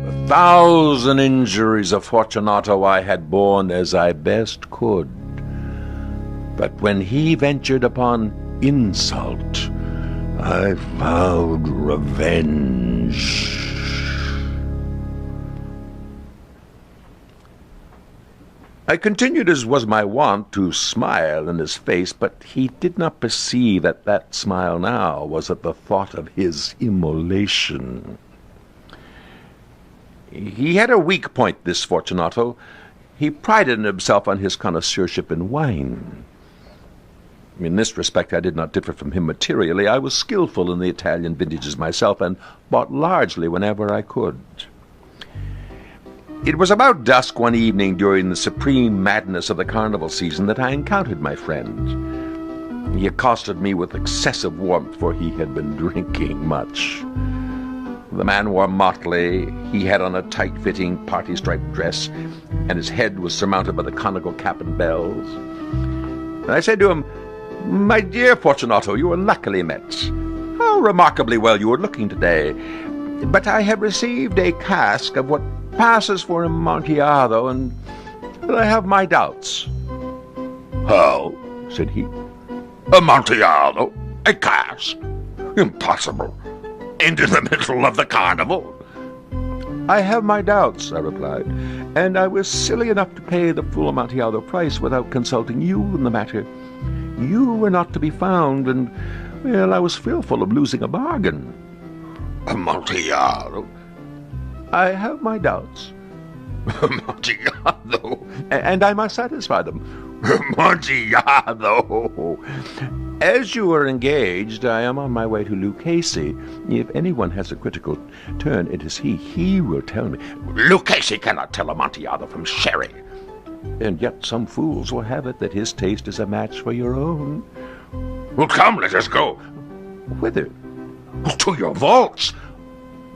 1,000 injuries of Fortunato I had borne as I best could. But when he ventured upon insult, I vowed revenge. I continued, as was my wont, to smile in his face, but he did not perceive that that smile now was at the thought of his immolation. He had a weak point, this Fortunato. He prided himself on his connoisseurship in wine. In this respect I did not differ from him materially. I was skillful in the Italian vintages myself, and bought largely whenever I could. It was about dusk one evening during the supreme madness of the carnival season that I encountered my friend. He accosted me with excessive warmth, for he had been drinking much. The man wore motley. He had on a tight-fitting party-striped dress, and his head was surmounted by the conical cap and bells. And I said to him, "My dear Fortunato, you are luckily met. How remarkably well you are looking today. But I have received a cask of what passes for Amontillado, and I have my doubts." "How?" said he. "Amontillado? A cask? Impossible. Into the middle of the carnival?" "I have my doubts," I replied, "and I was silly enough to pay the full Amontillado price without consulting you in the matter. You were not to be found, and, well, I was fearful of losing a bargain." "Amontillado?" "I have my doubts." "Amontillado?" "And I must satisfy them." "Amontillado?" "As you are engaged, I am on my way to Lucchese. If anyone has a critical turn, it is he. He will tell me." "Lucchese cannot tell Amontillado from sherry." "And yet some fools will have it that his taste is a match for your own." "Well, come, let us go." "Whither?" "To your vaults."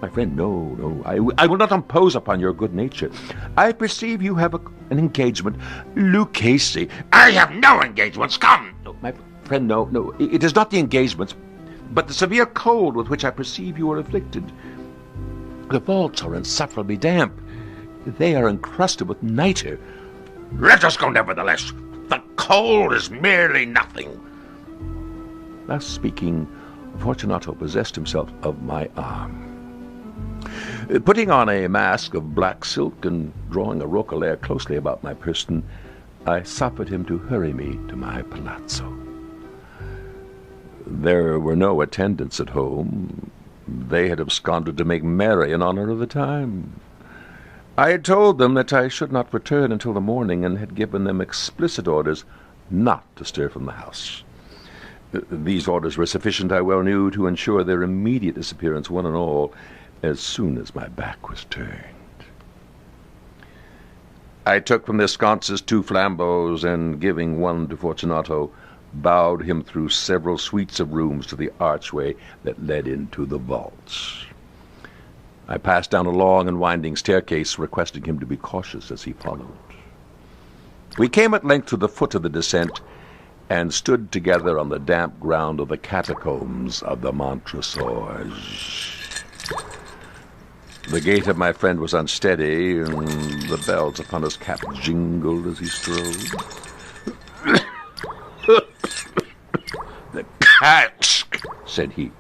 "My friend, no. I will not impose upon your good nature. I perceive you have an engagement. Lucchese." "I have no engagements. Come." "My friend, no. It is not the engagements, but the severe cold with which I perceive you are afflicted. The vaults are insufferably damp. They are encrusted with nitre." "Let us go nevertheless. The cold is merely nothing." Thus speaking, Fortunato possessed himself of my arm. Putting on a mask of black silk and drawing a roquelaire closely about my person, I suffered him to hurry me to my palazzo. There were no attendants at home. They had absconded to make merry in honor of the time. I had told them that I should not return until the morning, and had given them explicit orders not to stir from the house. These orders were sufficient, I well knew, to ensure their immediate disappearance, one and all, as soon as my back was turned. I took from their sconces 2 flambeaux, and, giving one to Fortunato, bowed him through several suites of rooms to the archway that led into the vaults. I passed down a long and winding staircase, requesting him to be cautious as he followed. We came at length to the foot of the descent, and stood together on the damp ground of the catacombs of the Montresors. The gait of my friend was unsteady, and the bells upon his cap jingled as he strode. "The cask," said he.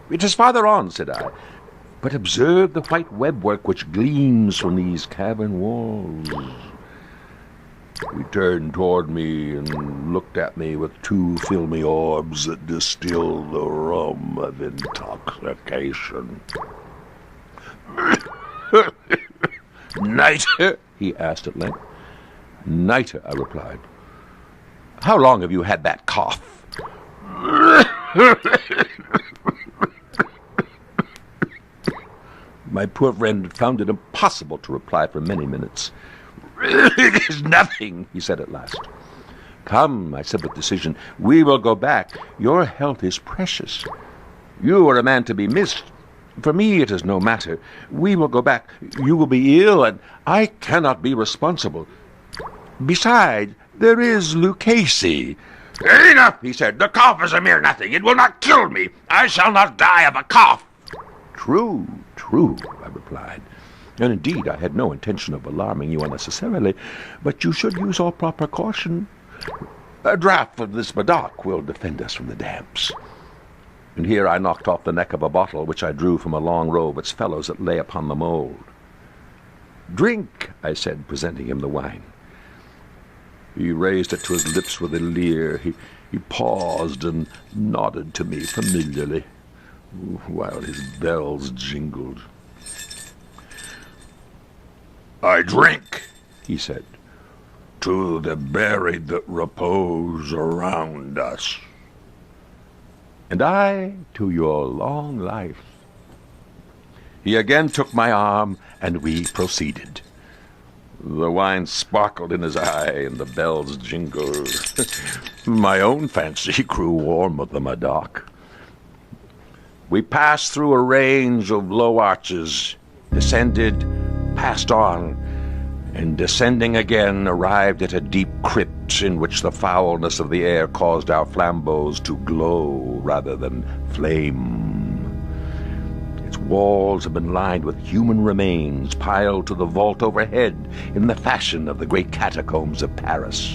"It is farther on," said I. "But observe the white webwork which gleams from these cavern walls." He turned toward me and looked at me with 2 filmy orbs that distilled the rum of intoxication. "Nitre?" he asked at length. "Nitre," I replied. "How long have you had that cough?" My poor friend found it impossible to reply for many minutes. "It is nothing," he said at last. "Come," I said with decision, "we will go back. Your health is precious. You are a man to be missed. For me it is no matter. We will go back. You will be ill, and I cannot be responsible. Besides, there is Lucchese." "Enough," he said. "The cough is a mere nothing. It will not kill me. I shall not die of a cough." True, true, I replied. And indeed, I had no intention of alarming you unnecessarily, but you should use all proper caution. A draught of this Madoc will defend us from the damps. And here I knocked off the neck of a bottle, which I drew from a long row of its fellows that lay upon the mould. "Drink," I said, presenting him the wine. He raised it to his lips with a leer. He paused and nodded to me familiarly, while his bells jingled. "I drink," he said, "to the buried that repose around us." "And I to your long life." He again took my arm, and we proceeded. The wine sparkled in his eye, and the bells jingled. My own fancy grew warm with the Madoc. We passed through a range of low arches, descended, passed on, and descending again, arrived at a deep crypt in which the foulness of the air caused our flambeaux to glow rather than flame. Its walls had been lined with human remains piled to the vault overhead in the fashion of the great catacombs of Paris.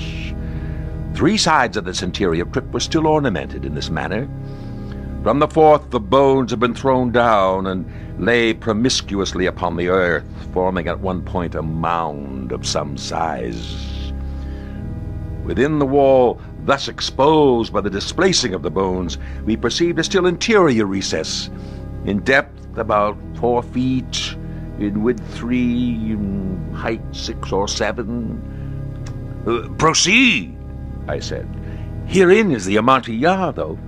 3 sides of this interior crypt were still ornamented in this manner. From the fourth, the bones had been thrown down and lay promiscuously upon the earth, forming at one point a mound of some size. Within the wall, thus exposed by the displacing of the bones, we perceived a still interior recess, in depth about 4 feet, in width 3, in height 6 or 7. "Proceed," I said. "Herein is the Amontillado."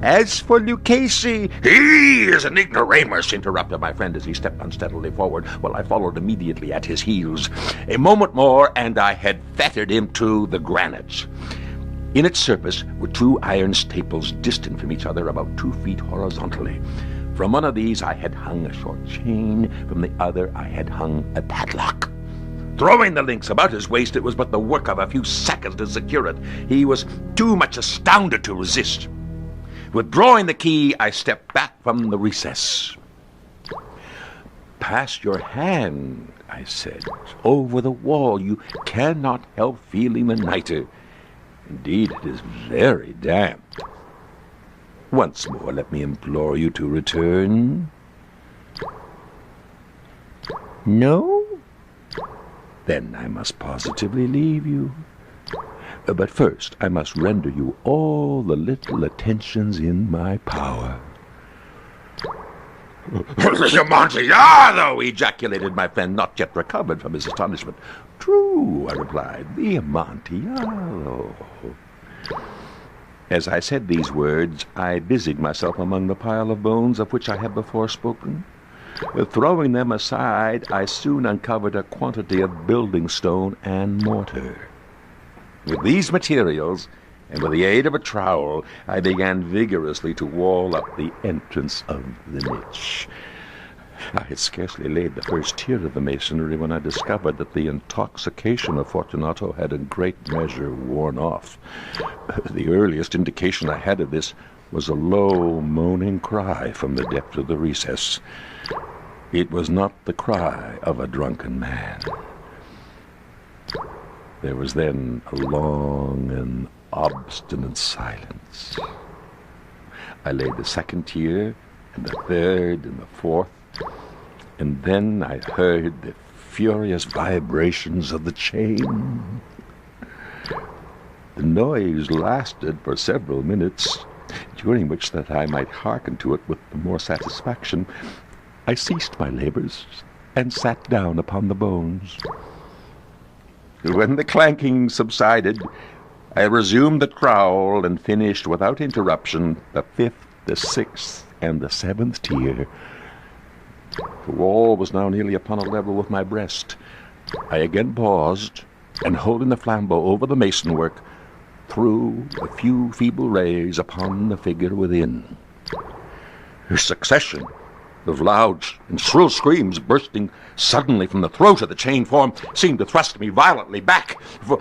"As for Lucchese—" "He is an ignoramus," interrupted my friend as he stepped unsteadily forward, while I followed immediately at his heels. A moment more, and I had fettered him to the granite. In its surface were 2 iron staples distant from each other about 2 feet horizontally. From one of these I had hung a short chain, from the other I had hung a padlock. Throwing the links about his waist, it was but the work of a few seconds to secure it. He was too much astounded to resist. Withdrawing the key, I stepped back from the recess. "Pass your hand," I said, "over the wall. You cannot help feeling the nitre. Indeed, it is very damp. Once more, let me implore you to return." "No? Then I must positively leave you. But first I must render you all the little attentions in my power." "The Amontillado!" ejaculated my friend, not yet recovered from his astonishment. "True," I replied, "the Amontillado." As I said these words, I busied myself among the pile of bones of which I had before spoken. Throwing them aside, I soon uncovered a quantity of building stone and mortar. With these materials, and with the aid of a trowel, I began vigorously to wall up the entrance of the niche. I had scarcely laid the first tier of the masonry when I discovered that the intoxication of Fortunato had in great measure worn off. The earliest indication I had of this was a low, moaning cry from the depth of the recess. It was not the cry of a drunken man. There was then a long and obstinate silence. I laid the second tier, and the third, and the fourth, and then I heard the furious vibrations of the chain. The noise lasted for several minutes, during which, that I might hearken to it with the more satisfaction, I ceased my labors and sat down upon the bones. When the clanking subsided, I resumed the trowel and finished without interruption the 5th, the 6th, and the 7th tier. The wall was now nearly upon a level with my breast. I again paused, and holding the flambeau over the masonwork, threw a few feeble rays upon the figure within. A succession of loud and shrill screams bursting suddenly from the throat of the chained form seemed to thrust me violently back.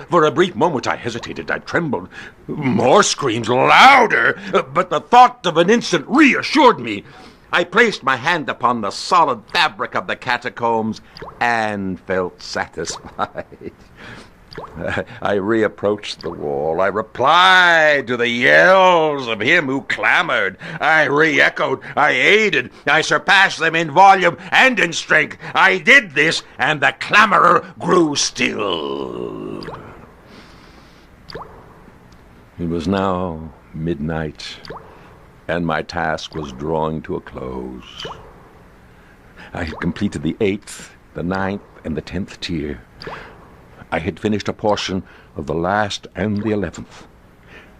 For a brief moment I hesitated, I trembled. More screams, louder, but the thought of an instant reassured me. I placed my hand upon the solid fabric of the catacombs and felt satisfied. I reapproached the wall. I replied to the yells of him who clamored. I re-echoed. I aided. I surpassed them in volume and in strength. I did this, and the clamorer grew still. It was now midnight, and my task was drawing to a close. I had completed the 8th, the 9th, and the 10th tier. I had finished a portion of the last and the 11th.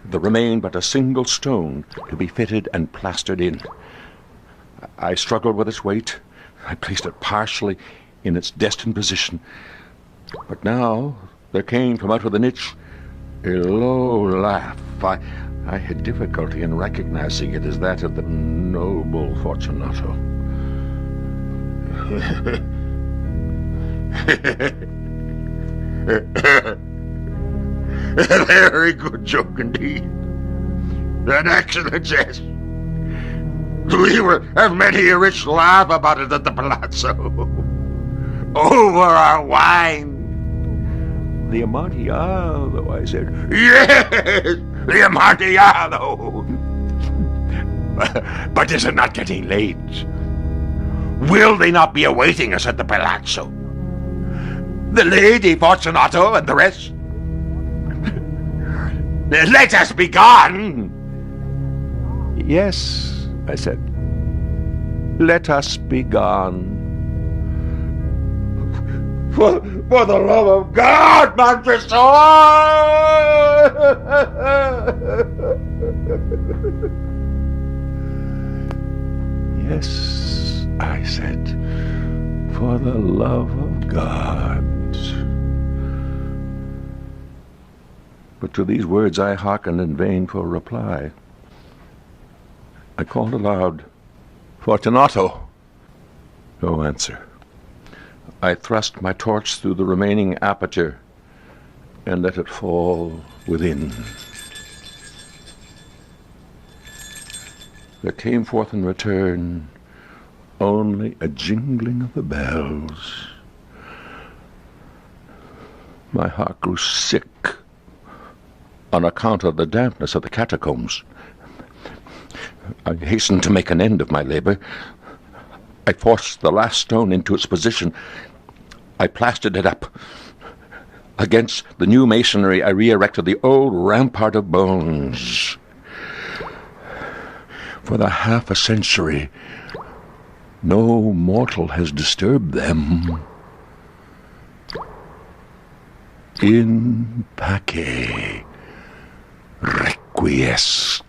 There remained but a single stone to be fitted and plastered in. I struggled with its weight. I placed it partially in its destined position. But now there came from out of the niche a low laugh. I had difficulty in recognizing it as that of the noble Fortunato. A very good joke indeed. An excellent jest. We will have many a rich laugh about it at the palazzo. Over our wine. The Amontillado, I said. Yes, the Amontillado. But is it not getting late? Will they not be awaiting us at the palazzo? The Lady Fortunato and the rest? Let us be gone! Yes, I said. Let us be gone. For the love of God, Montresor! Yes, I said, for the love of God. But to these words I hearkened in vain for a reply. I called aloud, Fortunato. No answer. I thrust my torch through the remaining aperture and let it fall within. There came forth in return only a jingling of the bells. My heart grew sick on account of the dampness of the catacombs. I hastened to make an end of my labor. I forced the last stone into its position. I plastered it up. Against the new masonry, I re-erected the old rampart of bones. For the half a century, no mortal has disturbed them. In pace requiescat.